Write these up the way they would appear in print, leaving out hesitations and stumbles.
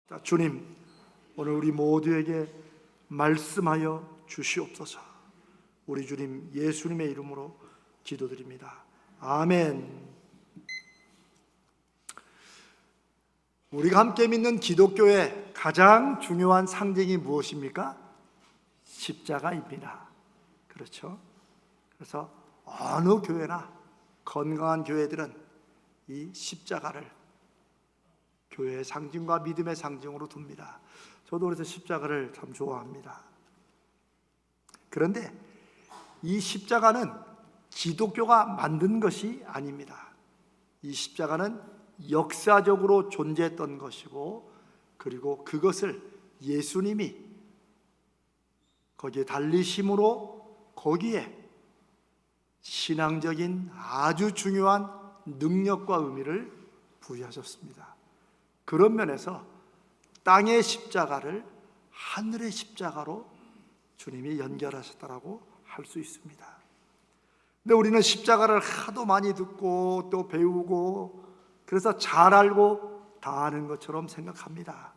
자, 주님, 오늘 우리 모두에게 말씀하여 주시옵소서. 우리 주님 예수님의 이름으로 기도드립니다. 아멘. 우리가 함께 믿는 기독교의 가장 중요한 상징이 무엇입니까? 십자가입니다. 그렇죠? 그래서 어느 교회나 건강한 교회들은 이 십자가를 교회의 상징과 믿음의 상징으로 둡니다. 저도 그래서 십자가를 참 좋아합니다. 그런데 이 십자가는 기독교가 만든 것이 아닙니다. 이 십자가는 역사적으로 존재했던 것이고, 그리고 그것을 예수님이 거기에 달리심으로 거기에 신앙적인 아주 중요한 능력과 의미를 부여하셨습니다. 그런 면에서 땅의 십자가를 하늘의 십자가로 주님이 연결하셨다라고 할 수 있습니다. 근데 우리는 십자가를 하도 많이 듣고 또 배우고 그래서 잘 알고 다 아는 것처럼 생각합니다.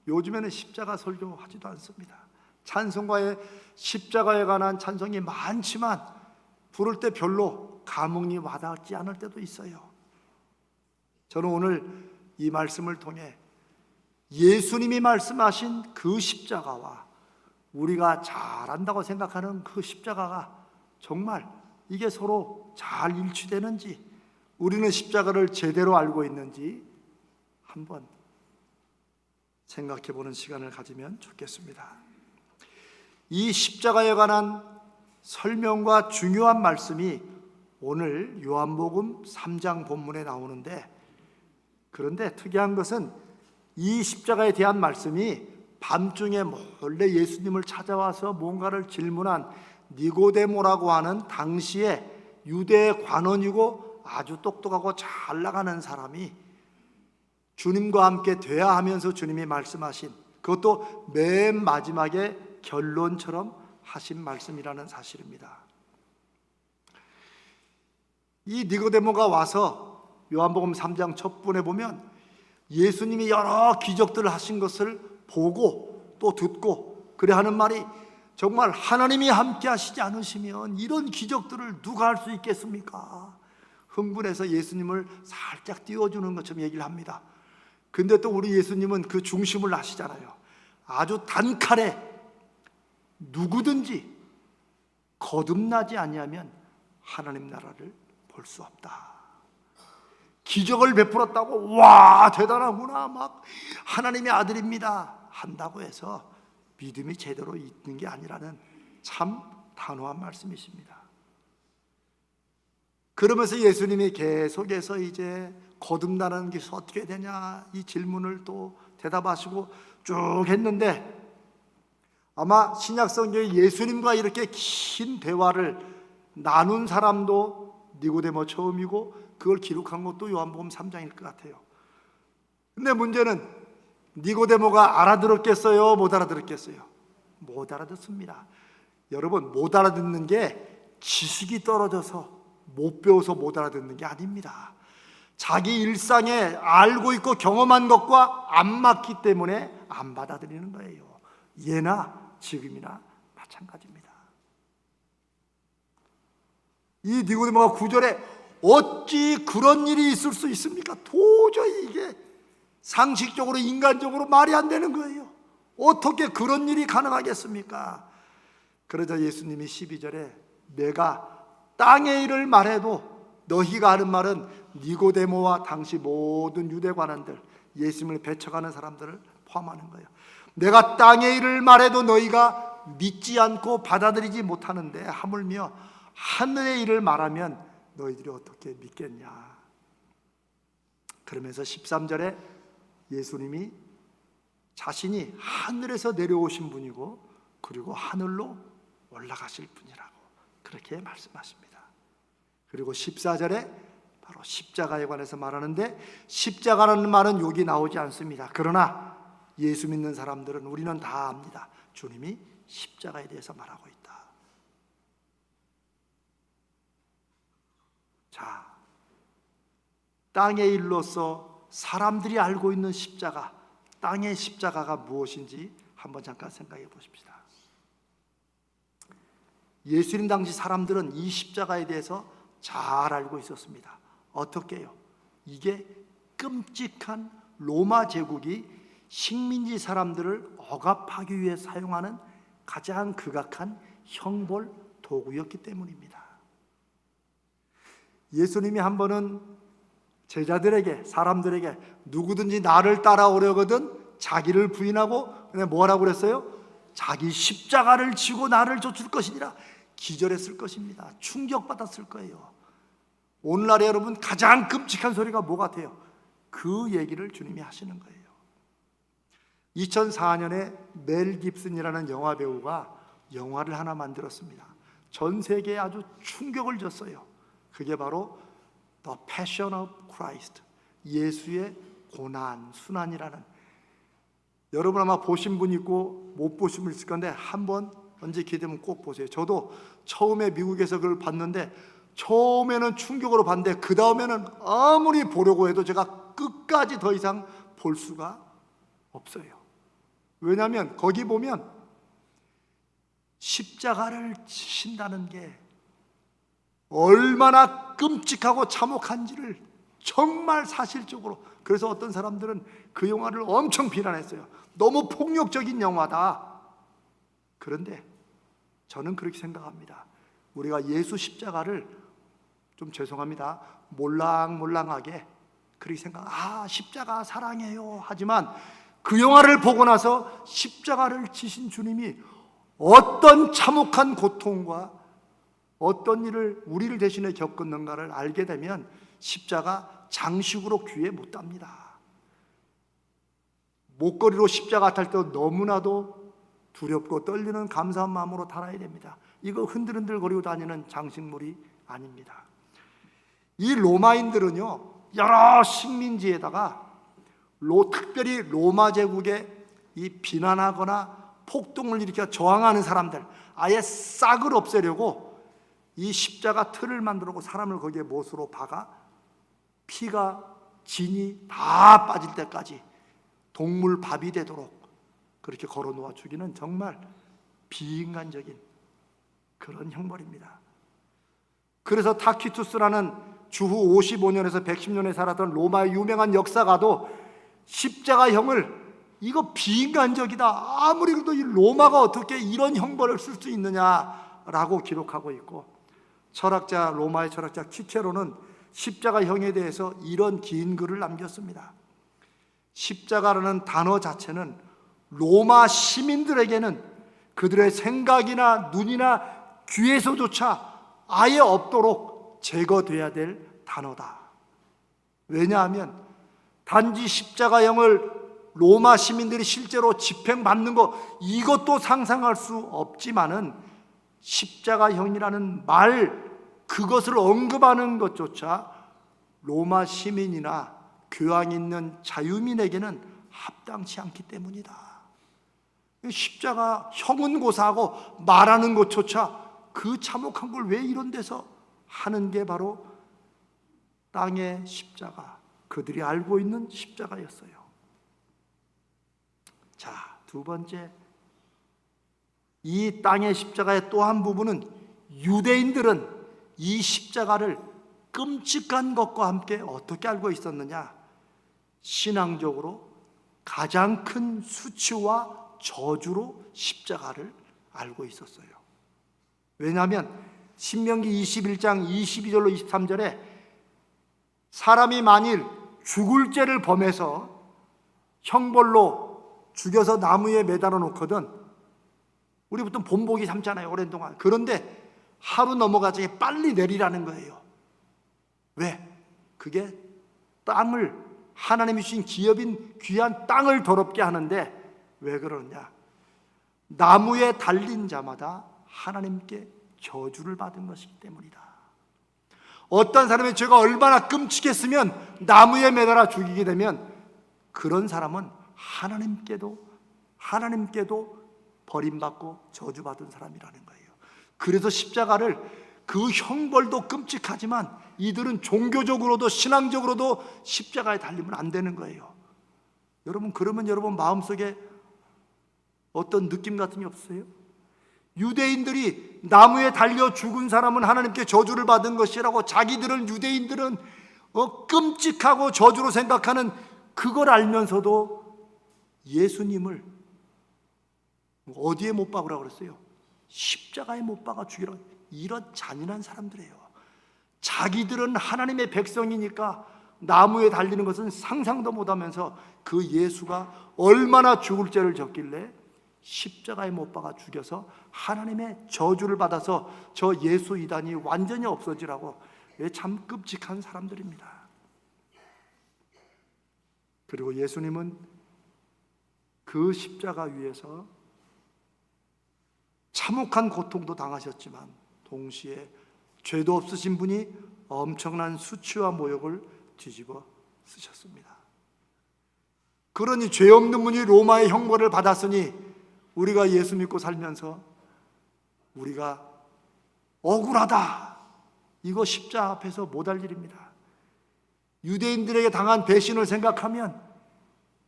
요즘에는 십자가 설교하지도 않습니다. 찬송가에 십자가에 관한 찬송이 많지만 부를 때 별로 감흥이 와닿지 않을 때도 있어요. 저는 오늘 이 말씀을 통해 예수님이 말씀하신 그 십자가와 우리가 잘 안다고 생각하는 그 십자가가 정말 이게 서로 잘 일치되는지, 우리는 십자가를 제대로 알고 있는지 한번 생각해 보는 시간을 가지면 좋겠습니다. 이 십자가에 관한 설명과 중요한 말씀이 오늘 요한복음 3장 본문에 나오는데, 그런데 특이한 것은 이 십자가에 대한 말씀이 밤중에 몰래 예수님을 찾아와서 뭔가를 질문한 니고데모라고 하는 당시에 유대의 관원이고 아주 똑똑하고 잘 나가는 사람이 주님과 함께 돼야 하면서 주님이 말씀하신, 그것도 맨 마지막에 결론처럼 하신 말씀이라는 사실입니다. 이 니고데모가 와서 요한복음 3장 첫분에 보면 예수님이 여러 기적들을 하신 것을 보고 또 듣고 그래 하는 말이, 정말 하나님이 함께 하시지 않으시면 이런 기적들을 누가 할 수 있겠습니까? 흥분해서 예수님을 살짝 띄워주는 것처럼 얘기를 합니다. 근데 또 우리 예수님은 그 중심을 아시잖아요. 아주 단칼에 누구든지 거듭나지 아니하면 하나님 나라를 볼 수 없다. 기적을 베풀었다고 와 대단하구나, 막 하나님의 아들입니다 한다고 해서 믿음이 제대로 있는 게 아니라는 참 단호한 말씀이십니다. 그러면서 예수님이 계속해서 이제 거듭나는 게 어떻게 되냐 이 질문을 또 대답하시고 쭉 했는데, 아마 신약성경에 예수님과 이렇게 긴 대화를 나눈 사람도 니고데모 처음이고 그걸 기록한 것도 요한복음 3장일 것 같아요. 근데 문제는 니고데모가 알아들었겠어요? 못 알아들었겠어요? 못 알아듣습니다. 여러분, 못 알아듣는 게 지식이 떨어져서 못 배워서 못 알아듣는 게 아닙니다. 자기 일상에 알고 있고 경험한 것과 안 맞기 때문에 안 받아들이는 거예요. 예나 지금이나 마찬가지입니다. 이 니고데모가 9절에 어찌 그런 일이 있을 수 있습니까? 도저히 이게 상식적으로 인간적으로 말이 안 되는 거예요. 어떻게 그런 일이 가능하겠습니까? 그러자 예수님이 12절에 내가 땅의 일을 말해도 너희가 하는 말은 니고데모와 당시 모든 유대 관원들, 예수님을 배척하는 사람들을 포함하는 거예요. 내가 땅의 일을 말해도 너희가 믿지 않고 받아들이지 못하는데 하물며 하늘의 일을 말하면 너희들이 어떻게 믿겠냐. 그러면서 13절에 예수님이 자신이 하늘에서 내려오신 분이고 그리고 하늘로 올라가실 분이라고 그렇게 말씀하십니다. 그리고 14절에 바로 십자가에 관해서 말하는데, 십자가라는 말은 여기 나오지 않습니다. 그러나 예수 믿는 사람들은 우리는 다 압니다. 주님이 십자가에 대해서 말하고 있다. 자, 땅의 일로서 사람들이 알고 있는 십자가, 땅의 십자가가 무엇인지 한번 잠깐 생각해 보십시다. 예수님 당시 사람들은 이 십자가에 대해서 잘 알고 있었습니다. 어떻게요? 이게 끔찍한 로마 제국이 식민지 사람들을 억압하기 위해 사용하는 가장 극악한 형벌 도구였기 때문입니다. 예수님이 한 번은 제자들에게, 사람들에게 누구든지 나를 따라오려거든 자기를 부인하고 그냥 뭐라고 그랬어요? 자기 십자가를 지고 나를 쫓을 것이니라 기절했을 것입니다. 충격받았을 거예요. 오늘날에 여러분 가장 끔찍한 소리가 뭐 같아요? 그 얘기를 주님이 하시는 거예요. 2004년에 멜 깁슨이라는 영화 배우가 영화를 하나 만들었습니다. 전 세계에 아주 충격을 줬어요. 그게 바로 The Passion of Christ, 예수의 고난, 순환이라는. 여러분 아마 보신 분 있고 못 보신 분 있을 건데 한번 언제 기회 되면 꼭 보세요. 저도 처음에 미국에서 그걸 봤는데 처음에는 충격으로 봤는데 그 다음에는 아무리 보려고 해도 제가 끝까지 더 이상 볼 수가 없어요. 왜냐하면 거기 보면 십자가를 지신다는 게 얼마나 끔찍하고 참혹한지를 정말 사실적으로, 그래서 어떤 사람들은 그 영화를 엄청 비난했어요. 너무 폭력적인 영화다. 그런데 저는 그렇게 생각합니다. 우리가 예수 십자가를 좀 죄송합니다, 몰랑몰랑하게 그렇게 십자가 사랑해요 하지만 그 영화를 보고 나서 십자가를 지신 주님이 어떤 참혹한 고통과 어떤 일을 우리를 대신해 겪었는가를 알게 되면 십자가 장식으로 귀에 못 답니다. 목걸이로 십자가 탈 때 너무나도 두렵고 떨리는 감사한 마음으로 달아야 됩니다. 이거 흔들흔들 거리고 다니는 장식물이 아닙니다. 이 로마인들은요, 여러 식민지에다가 특별히 로마 제국에 이 비난하거나 폭동을 일으켜 저항하는 사람들 아예 싹을 없애려고 이 십자가 틀을 만들고 사람을 거기에 못으로 박아 피가 진이 다 빠질 때까지 동물 밥이 되도록 그렇게 걸어 놓아 죽이는 정말 비인간적인 그런 형벌입니다. 그래서 타키투스라는 주후 55년에서 110년에 살았던 로마의 유명한 역사가도 십자가형을 이거 비인간적이다, 아무리 그래도 이 로마가 어떻게 이런 형벌을 쓸 수 있느냐라고 기록하고 있고, 로마의 철학자 키케로는 십자가형에 대해서 이런 긴 글을 남겼습니다. 십자가라는 단어 자체는 로마 시민들에게는 그들의 생각이나 눈이나 귀에서조차 아예 없도록 제거돼야 될 단어다. 왜냐하면 단지 십자가형을 로마 시민들이 실제로 집행받는 거 이것도 상상할 수 없지만은 십자가형이라는 말 그것을 언급하는 것조차 로마 시민이나 교양 있는 자유민에게는 합당치 않기 때문이다. 십자가 형은 고사하고 말하는 것조차 그 참혹한 걸 왜 이런 데서 하는 게 바로 땅의 십자가, 그들이 알고 있는 십자가였어요. 자, 두 번째, 이 땅의 십자가의 또 한 부분은 유대인들은 이 십자가를 끔찍한 것과 함께 어떻게 알고 있었느냐? 신앙적으로 가장 큰 수치와 저주로 십자가를 알고 있었어요. 왜냐하면 신명기 21장 22절로 23절에 사람이 만일 죽을 죄를 범해서 형벌로 죽여서 나무에 매달아 놓거든 우리 보통 본보기 삼잖아요, 오랜 동안. 그런데 하루 넘어가지 빨리 내리라는 거예요. 왜? 그게 땅을, 하나님이 주신 기업인 귀한 땅을 더럽게 하는데 왜 그러냐? 나무에 달린 자마다 하나님께 저주를 받은 것이기 때문이다. 어떤 사람의 죄가 얼마나 끔찍했으면 나무에 매달아 죽이게 되면 그런 사람은 하나님께도 버림받고 저주받은 사람이라는 거예요. 그래서 십자가를, 그 형벌도 끔찍하지만 이들은 종교적으로도 신앙적으로도 십자가에 달리면 안 되는 거예요. 여러분, 그러면 여러분 마음속에 어떤 느낌 같은 게 없어요? 유대인들이 나무에 달려 죽은 사람은 하나님께 저주를 받은 것이라고 유대인들은 끔찍하고 저주로 생각하는 그걸 알면서도 예수님을 어디에 못 박으라고 그랬어요? 십자가에 못 박아 죽이라고. 이런 잔인한 사람들이에요. 자기들은 하나님의 백성이니까 나무에 달리는 것은 상상도 못하면서 그 예수가 얼마나 죽을 죄를 졌길래 십자가에 못 박아 죽여서 하나님의 저주를 받아서 저 예수 이단이 완전히 없어지라고. 참 끔찍한 사람들입니다. 그리고 예수님은 그 십자가 위에서 참혹한 고통도 당하셨지만 동시에 죄도 없으신 분이 엄청난 수치와 모욕을 뒤집어 쓰셨습니다. 그러니 죄 없는 분이 로마의 형벌을 받았으니 우리가 예수 믿고 살면서 우리가 억울하다, 이거 십자가 앞에서 못할 일입니다. 유대인들에게 당한 배신을 생각하면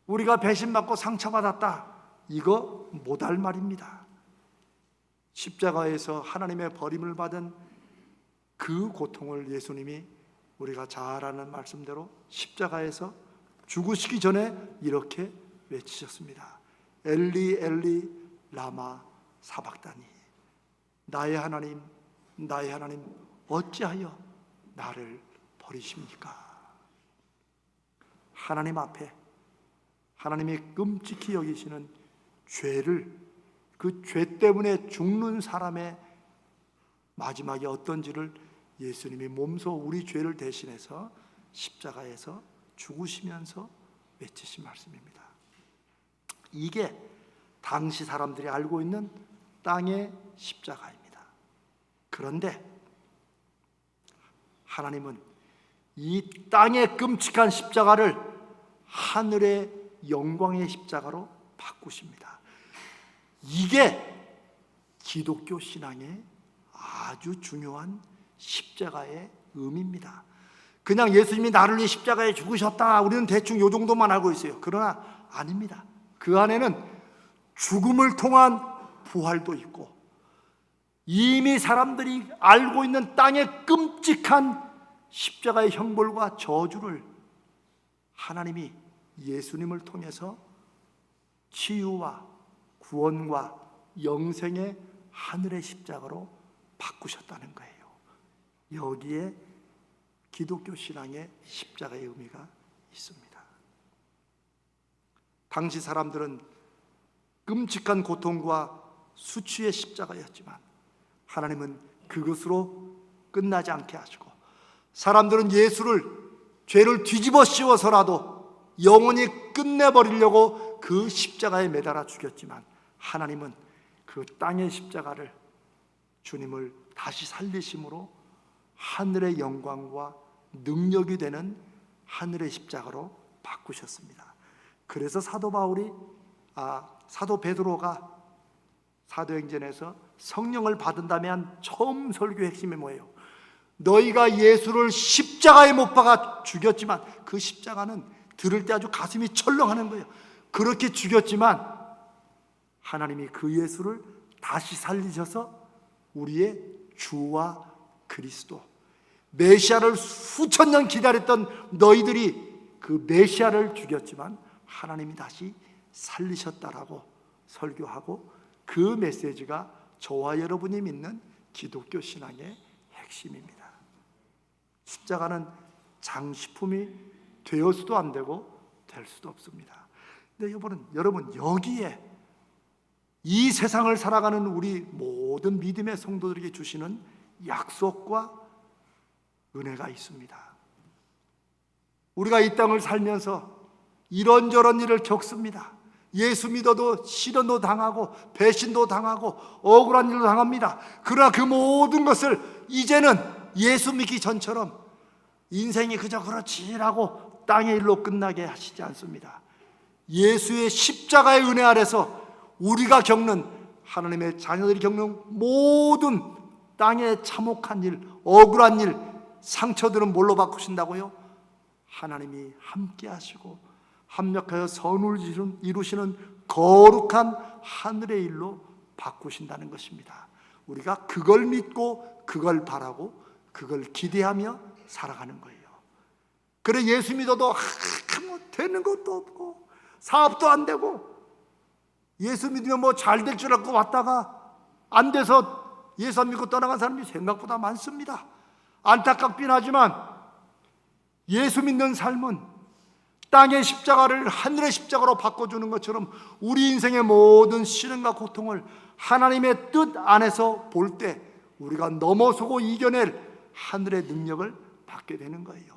우리가 배신받고 상처받았다, 이거 못할 말입니다. 십자가에서 하나님의 버림을 받은 그 고통을 예수님이 우리가 잘 아는 말씀대로 십자가에서 죽으시기 전에 이렇게 외치셨습니다. 엘리 엘리 라마 사박다니, 나의 하나님 나의 하나님 어찌하여 나를 버리십니까? 하나님 앞에 하나님이 끔찍히 여기시는 죄를, 그 죄 때문에 죽는 사람의 마지막이 어떤지를 예수님이 몸소 우리 죄를 대신해서 십자가에서 죽으시면서 외치신 말씀입니다. 이게 당시 사람들이 알고 있는 땅의 십자가입니다. 그런데 하나님은 이 땅의 끔찍한 십자가를 하늘의 영광의 십자가로 바꾸십니다. 이게 기독교 신앙의 아주 중요한 십자가의 의미입니다. 그냥 예수님이 나를 위해 십자가에 죽으셨다, 우리는 대충 이 정도만 알고 있어요. 그러나 아닙니다. 그 안에는 죽음을 통한 부활도 있고, 이미 사람들이 알고 있는 땅의 끔찍한 십자가의 형벌과 저주를 하나님이 예수님을 통해서 치유와 구원과 영생의 하늘의 십자가로 바꾸셨다는 거예요. 여기에 기독교 신앙의 십자가의 의미가 있습니다. 당시 사람들은 끔찍한 고통과 수치의 십자가였지만 하나님은 그것으로 끝나지 않게 하시고, 사람들은 예수를 죄를 뒤집어 씌워서라도 영원히 끝내버리려고 그 십자가에 매달아 죽였지만 하나님은 그 땅의 십자가를, 주님을 다시 살리심으로 하늘의 영광과 능력이 되는 하늘의 십자가로 바꾸셨습니다. 그래서 사도 베드로가 사도행전에서 성령을 받은 다음에 한 처음 설교의 핵심이 뭐예요? 너희가 예수를 십자가에 못 박아 죽였지만, 그 십자가는 들을 때 아주 가슴이 철렁하는 거예요. 그렇게 죽였지만 하나님이 그 예수를 다시 살리셔서 우리의 주와 그리스도, 메시아를 수천 년 기다렸던 너희들이 그 메시아를 죽였지만 하나님이 다시 살리셨다라고 설교하고, 그 메시지가 저와 여러분이 믿는 기독교 신앙의 핵심입니다. 십자가는 장식품이 되어서도 안 되고 될 수도 없습니다. 근데 여러분 여기에 이 세상을 살아가는 우리 모든 믿음의 성도들에게 주시는 약속과 은혜가 있습니다. 우리가 이 땅을 살면서 이런저런 일을 겪습니다. 예수 믿어도 시련도 당하고 배신도 당하고 억울한 일도 당합니다. 그러나 그 모든 것을 이제는 예수 믿기 전처럼 인생이 그저 그렇지라고 땅의 일로 끝나게 하시지 않습니다. 예수의 십자가의 은혜 아래서 우리가 겪는, 하나님의 자녀들이 겪는 모든 땅의 참혹한 일, 억울한 일, 상처들은 뭘로 바꾸신다고요? 하나님이 함께 하시고 합력하여 선을 이루시는 거룩한 하늘의 일로 바꾸신다는 것입니다. 우리가 그걸 믿고 그걸 바라고 그걸 기대하며 살아가는 거예요. 그래 예수 믿어도 뭐 되는 것도 없고 사업도 안 되고, 예수 믿으면 뭐 잘 될 줄 알고 왔다가 안 돼서 예수 안 믿고 떠나간 사람이 생각보다 많습니다. 안타깝긴 하지만 예수 믿는 삶은 땅의 십자가를 하늘의 십자가로 바꿔주는 것처럼 우리 인생의 모든 시련과 고통을 하나님의 뜻 안에서 볼 때 우리가 넘어서고 이겨낼 하늘의 능력을 받게 되는 거예요.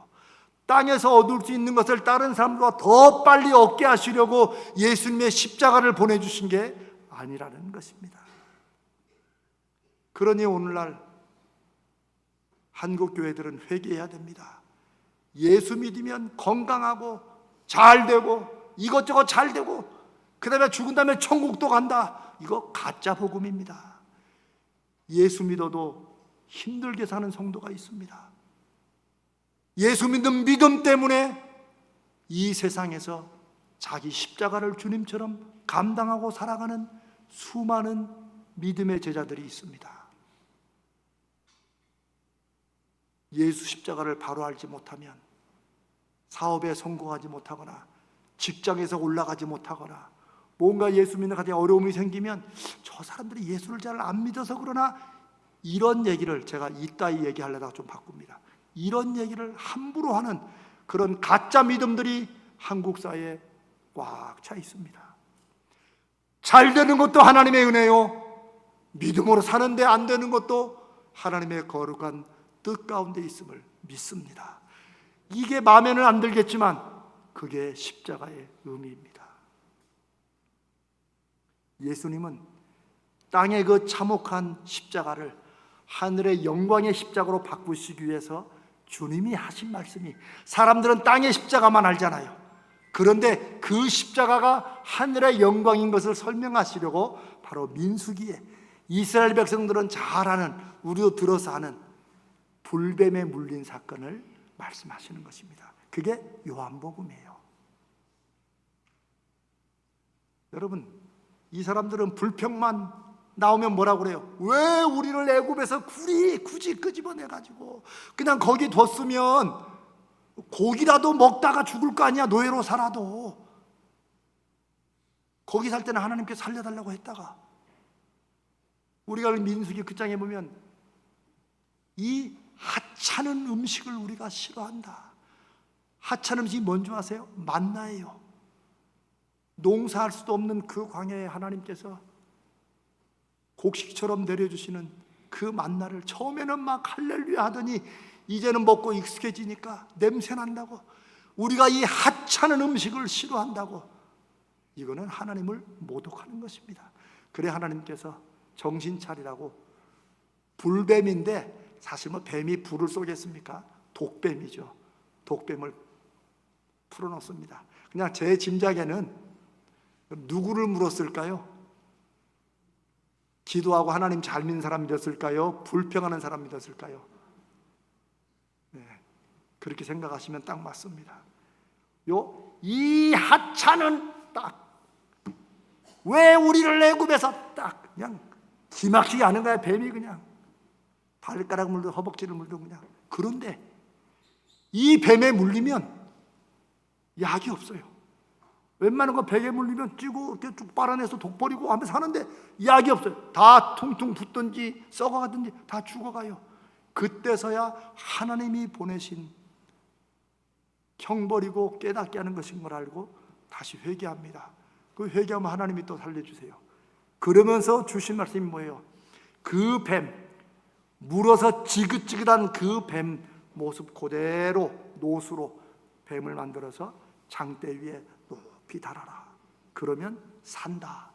땅에서 얻을 수 있는 것을 다른 사람들과 더 빨리 얻게 하시려고 예수님의 십자가를 보내주신 게 아니라는 것입니다. 그러니 오늘날 한국 교회들은 회개해야 됩니다. 예수 믿으면 건강하고 잘 되고 이것저것 잘 되고 그 다음에 죽은 다음에 천국도 간다. 이거 가짜 복음입니다. 예수 믿어도 힘들게 사는 성도가 있습니다. 예수 믿는 믿음 때문에 이 세상에서 자기 십자가를 주님처럼 감당하고 살아가는 수많은 믿음의 제자들이 있습니다. 예수 십자가를 바로 알지 못하면 사업에 성공하지 못하거나 직장에서 올라가지 못하거나 뭔가 예수 믿는 가정에 어려움이 생기면 저 사람들이 예수를 잘 안 믿어서 그러나, 이런 얘기를 제가 이따위 얘기하려다가 좀 바꿉니다. 이런 얘기를 함부로 하는 그런 가짜 믿음들이 한국 사회에 꽉 차 있습니다. 잘 되는 것도 하나님의 은혜요, 믿음으로 사는데 안 되는 것도 하나님의 거룩한 뜻 가운데 있음을 믿습니다. 이게 마음에는 안 들겠지만 그게 십자가의 의미입니다. 예수님은 땅의 그 참혹한 십자가를 하늘의 영광의 십자가로 바꾸시기 위해서 주님이 하신 말씀이, 사람들은 땅의 십자가만 알잖아요. 그런데 그 십자가가 하늘의 영광인 것을 설명하시려고 바로 민수기에 이스라엘 백성들은 잘 아는, 우리도 들어서 아는 불뱀에 물린 사건을 말씀하시는 것입니다. 그게 요한복음이에요. 여러분, 이 사람들은 불평만 나오면 뭐라고 그래요? 왜 우리를 애굽에서 굳이 끄집어내가지고 그냥 거기 뒀으면 고기라도 먹다가 죽을 거 아니야, 노예로 살아도. 거기 살 때는 하나님께 살려달라고 했다가, 우리가 민수기 그 장에 보면 이 하찮은 음식을 우리가 싫어한다. 하찮은 음식이 뭔지 아세요? 만나예요. 농사할 수도 없는 그 광야에 하나님께서 곡식처럼 내려주시는 그 만나를 처음에는 막 할렐루야 하더니 이제는 먹고 익숙해지니까 냄새 난다고, 우리가 이 하찮은 음식을 싫어한다고. 이거는 하나님을 모독하는 것입니다. 그래 하나님께서 정신 차리라고, 불뱀인데 사실 뭐 뱀이 불을 쏘겠습니까? 독뱀이죠. 독뱀을 풀어놓습니다. 그냥 제 짐작에는 누구를 물었을까요? 기도하고 하나님 잘 믿는 사람 믿었을까요? 불평하는 사람 믿었을까요? 네, 그렇게 생각하시면 딱 맞습니다. 이 하찮은 딱 왜 우리를 애굽에서 딱 그냥 기막히게 하는 거야. 뱀이 그냥 발가락 물도 허벅지를 물도 그냥. 그런데 이 뱀에 물리면 약이 없어요. 웬만한 거 뱀에 물리면 찌고 이렇게 쭉 빨아내서 독 버리고 하면서 사는데 약이 없어요. 다 퉁퉁 붓든지 썩어가든지 다 죽어가요. 그때서야 하나님이 보내신 형벌이고 깨닫게 하는 것인 걸 알고 다시 회개합니다. 그 회개하면 하나님이 또 살려주세요. 그러면서 주신 말씀이 뭐예요? 그 뱀, 물어서 지긋지긋한 그 뱀 모습 그대로 노수로 뱀을 만들어서 장대 위에 높이 달아라. 그러면 산다.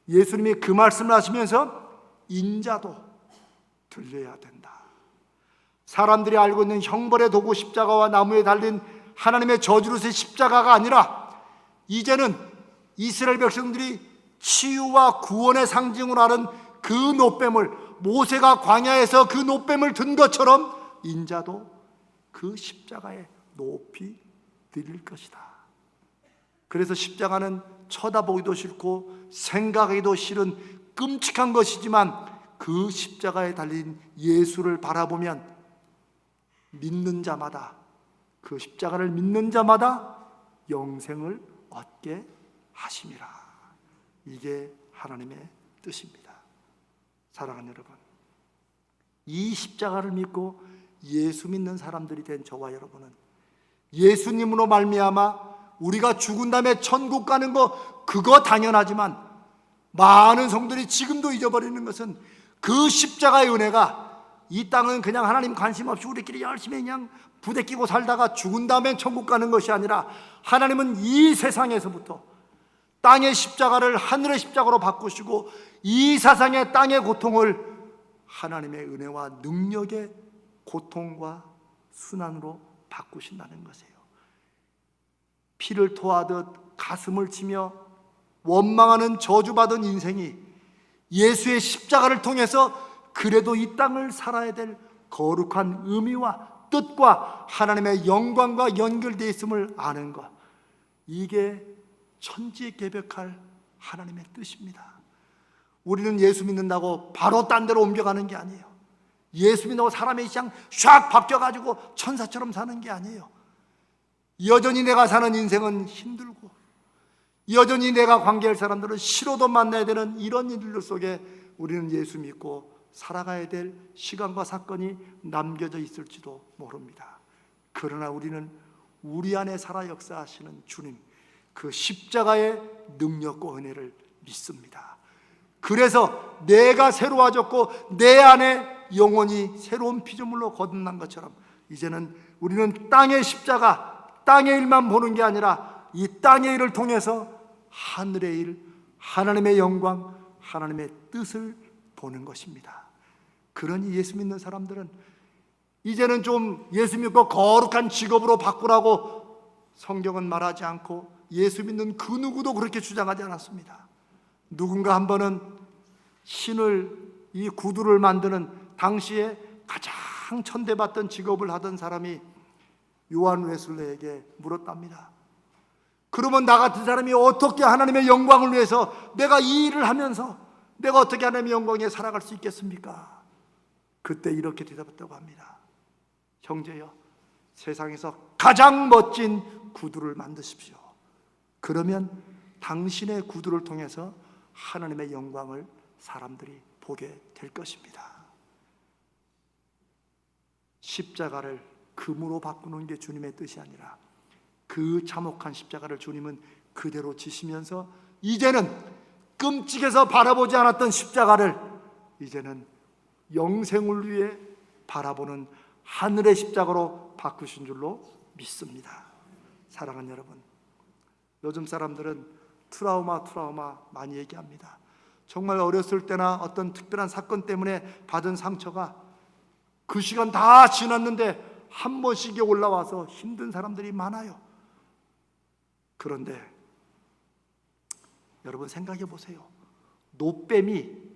예수님이 그 말씀을 하시면서 인자도 들려야 된다. 사람들이 알고 있는 형벌의 도구 십자가와 나무에 달린 하나님의 저주로서의 십자가가 아니라 이제는 이스라엘 백성들이 치유와 구원의 상징으로 하는 그 노뱀을, 모세가 광야에서 그 노뱀을 든 것처럼 인자도 그 십자가에 높이 드릴 것이다. 그래서 십자가는 쳐다보기도 싫고 생각하기도 싫은 끔찍한 것이지만 그 십자가에 달린 예수를 바라보면 믿는 자마다, 그 십자가를 믿는 자마다 영생을 얻게 하심이라. 이게 하나님의 뜻입니다. 사랑하는 여러분, 이 십자가를 믿고 예수 믿는 사람들이 된 저와 여러분은 예수님으로 말미암아 우리가 죽은 다음에 천국 가는 거 그거 당연하지만 많은 성도들이 지금도 잊어버리는 것은 그 십자가의 은혜가 이 땅은 그냥 하나님 관심 없이 우리끼리 열심히 그냥 부대끼고 살다가 죽은 다음에 천국 가는 것이 아니라 하나님은 이 세상에서부터 땅의 십자가를 하늘의 십자가로 바꾸시고 이 세상의 땅의 고통을 하나님의 은혜와 능력의 고통과 순환으로 바꾸신다는 것이에요. 피를 토하듯 가슴을 치며 원망하는 저주받은 인생이 예수의 십자가를 통해서 그래도 이 땅을 살아야 될 거룩한 의미와 뜻과 하나님의 영광과 연결되어 있음을 아는 것, 이게 천지개벽할 하나님의 뜻입니다. 우리는 예수 믿는다고 바로 딴 데로 옮겨가는 게 아니에요. 예수 믿는다고 사람의 그냥 샥 바뀌어가지고 천사처럼 사는 게 아니에요. 여전히 내가 사는 인생은 힘들고 여전히 내가 관계할 사람들은 싫어도 만나야 되는 이런 일들 속에 우리는 예수 믿고 살아가야 될 시간과 사건이 남겨져 있을지도 모릅니다. 그러나 우리는 우리 안에 살아 역사하시는 주님, 그 십자가의 능력과 은혜를 믿습니다. 그래서 내가 새로워졌고 내 안에 영혼이 새로운 피조물로 거듭난 것처럼 이제는 우리는 땅의 십자가, 땅의 일만 보는 게 아니라 이 땅의 일을 통해서 하늘의 일, 하나님의 영광, 하나님의 뜻을 보는 것입니다. 그러니 예수 믿는 사람들은 이제는 좀 예수 믿고 거룩한 직업으로 바꾸라고 성경은 말하지 않고 예수 믿는 그 누구도 그렇게 주장하지 않았습니다. 누군가 한 번은 신을, 이 구두를 만드는 당시에 가장 천대받던 직업을 하던 사람이 요한 웨슬레에게 물었답니다. 그러면 나 같은 사람이 어떻게 하나님의 영광을 위해서 내가 이 일을 하면서 내가 어떻게 하나님의 영광에 살아갈 수 있겠습니까? 그때 이렇게 대답했다고 합니다. 형제여, 세상에서 가장 멋진 구두를 만드십시오. 그러면 당신의 구두를 통해서 하나님의 영광을 사람들이 보게 될 것입니다. 십자가를 금으로 바꾸는 게 주님의 뜻이 아니라 그 참혹한 십자가를 주님은 그대로 지시면서 이제는 끔찍해서 바라보지 않았던 십자가를 이제는 영생을 위해 바라보는 하늘의 십자가로 바꾸신 줄로 믿습니다. 사랑하는 여러분, 요즘 사람들은 트라우마 많이 얘기합니다. 정말 어렸을 때나 어떤 특별한 사건 때문에 받은 상처가 그 시간 다 지났는데 한 번씩에 올라와서 힘든 사람들이 많아요. 그런데 여러분 생각해 보세요. 노뱀이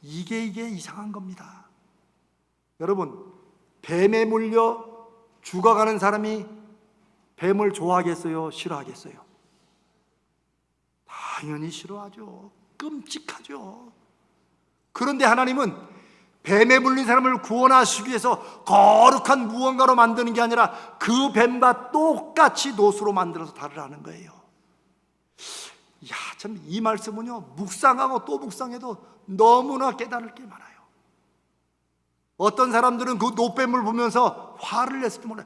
이게 이상한 겁니다. 여러분, 뱀에 물려 죽어가는 사람이 뱀을 좋아하겠어요? 싫어하겠어요? 당연히 싫어하죠. 끔찍하죠. 그런데 하나님은 뱀에 물린 사람을 구원하시기 위해서 거룩한 무언가로 만드는 게 아니라 그 뱀과 똑같이 노수로 만들어서 다루라는 거예요. 야, 참 이 말씀은요, 묵상하고 또 묵상해도 너무나 깨달을 게 많아요. 어떤 사람들은 그 노뱀을 보면서 화를 냈을지 몰라요.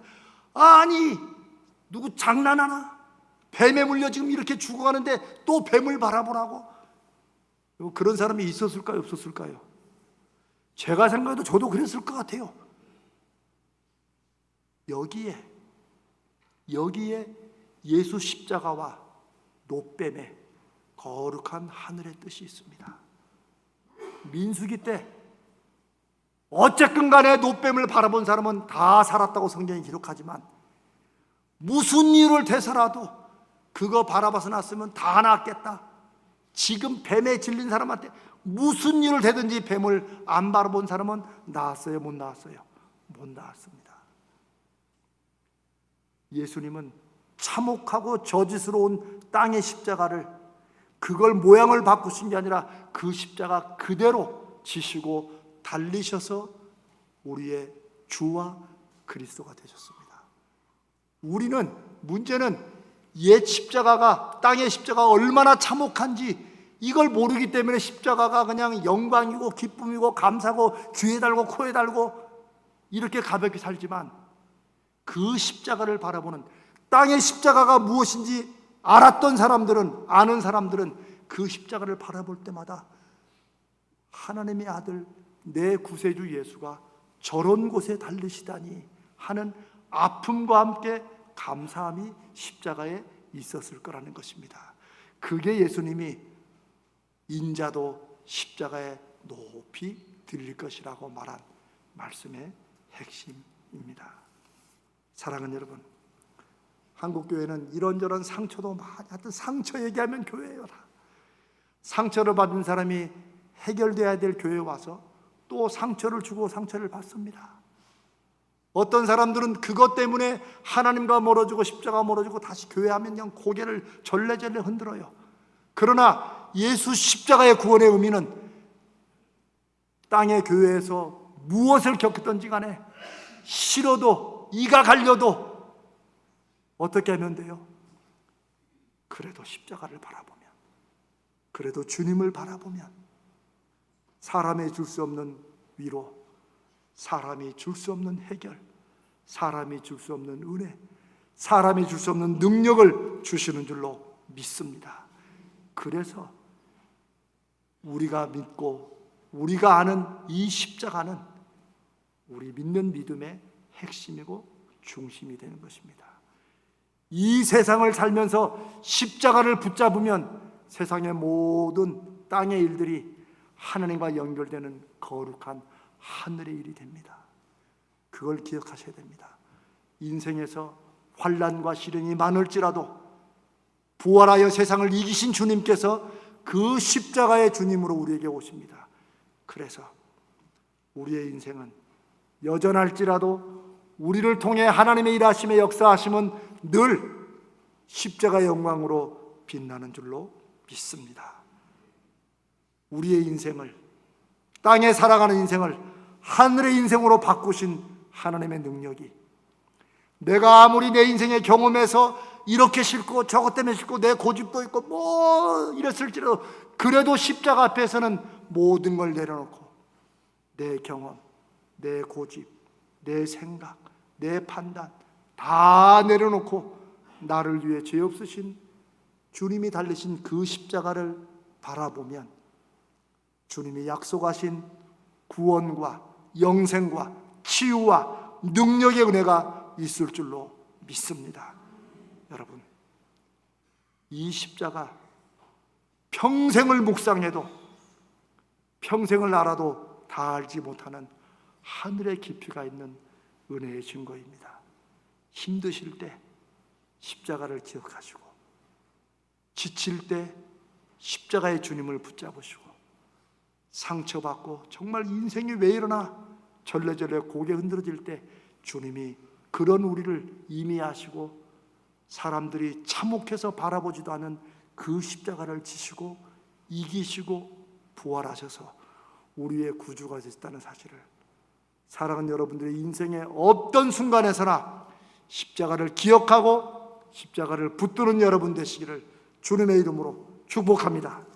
아니, 누구 장난하나? 뱀에 물려 지금 이렇게 죽어가는데 또 뱀을 바라보라고? 그런 사람이 있었을까요? 없었을까요? 제가 생각해도 저도 그랬을 것 같아요. 여기에 예수 십자가와 노뱀의 거룩한 하늘의 뜻이 있습니다. 민수기 때 어쨌든 간에 노뱀을 바라본 사람은 다 살았다고 성경이 기록하지만 무슨 일을 대서라도 그거 바라봐서 났으면 다 낫겠다. 지금 뱀에 질린 사람한테 무슨 일을 되든지 뱀을 안 바라본 사람은 나았어요? 못 나았어요? 못 나았습니다. 예수님은 참혹하고 저지스러운 땅의 십자가를, 그걸 모양을 바꾸신 게 아니라 그 십자가 그대로 지시고 달리셔서 우리의 주와 그리스도가 되셨습니다. 문제는 옛 십자가가, 땅의 십자가가 얼마나 참혹한지 이걸 모르기 때문에 십자가가 그냥 영광이고 기쁨이고 감사고 귀에 달고 코에 달고 이렇게 가볍게 살지만, 그 십자가를 바라보는, 땅의 십자가가 무엇인지 알았던 사람들은, 아는 사람들은 그 십자가를 바라볼 때마다 하나님의 아들 내 구세주 예수가 저런 곳에 달리시다니 하는 아픔과 함께 감사함이 십자가에 있었을 거라는 것입니다. 그게 예수님이 인자도 십자가에 높이 들릴 것이라고 말한 말씀의 핵심입니다. 사랑하는 여러분, 한국교회는 이런저런 상처도 많이, 하여튼 상처 얘기하면 교회예요. 상처를 받은 사람이 해결돼야 될 교회에 와서 또 상처를 주고 상처를 받습니다. 어떤 사람들은 그것 때문에 하나님과 멀어지고 십자가 멀어지고 다시 교회하면 그냥 고개를 절레절레 흔들어요. 그러나 예수 십자가의 구원의 의미는 땅의 교회에서 무엇을 겪었던지 간에 싫어도 이가 갈려도 어떻게 하면 돼요? 그래도 십자가를 바라보면, 그래도 주님을 바라보면 사람이 줄 수 없는 위로, 사람이 줄 수 없는 해결, 사람이 줄 수 없는 은혜, 사람이 줄 수 없는 능력을 주시는 줄로 믿습니다. 그래서 우리가 믿고 우리가 아는 이 십자가는 우리 믿는 믿음의 핵심이고 중심이 되는 것입니다. 이 세상을 살면서 십자가를 붙잡으면 세상의 모든 땅의 일들이 하나님과 연결되는 거룩한 하늘의 일이 됩니다. 그걸 기억하셔야 됩니다. 인생에서 환난과 시련이 많을지라도 부활하여 세상을 이기신 주님께서 그 십자가의 주님으로 우리에게 오십니다. 그래서 우리의 인생은 여전할지라도 우리를 통해 하나님의 일하심의 역사하심은 늘 십자가의 영광으로 빛나는 줄로 믿습니다. 우리의 인생을, 땅에 살아가는 인생을 하늘의 인생으로 바꾸신 하나님의 능력이, 내가 아무리 내 인생의 경험에서 이렇게 싫고 저것 때문에 싫고 내 고집도 있고 뭐 이랬을지라도 그래도 십자가 앞에서는 모든 걸 내려놓고 내 경험, 내 고집, 내 생각, 내 판단 다 내려놓고 나를 위해 죄 없으신 주님이 달리신 그 십자가를 바라보면 주님이 약속하신 구원과 영생과 치유와 능력의 은혜가 있을 줄로 믿습니다. 여러분, 이 십자가 평생을 묵상해도 평생을 알아도 다 알지 못하는 하늘의 깊이가 있는 은혜의 증거입니다. 힘드실 때 십자가를 기억하시고, 지칠 때 십자가의 주님을 붙잡으시고, 상처받고 정말 인생이 왜 이러나 절레절레 고개 흔들어질 때 주님이 그런 우리를 이미 아시고 사람들이 참혹해서 바라보지도 않은 그 십자가를 지시고 이기시고 부활하셔서 우리의 구주가 되셨다는 사실을, 사랑하는 여러분들의 인생의 어떤 순간에서나 십자가를 기억하고 십자가를 붙드는 여러분 되시기를 주님의 이름으로 축복합니다.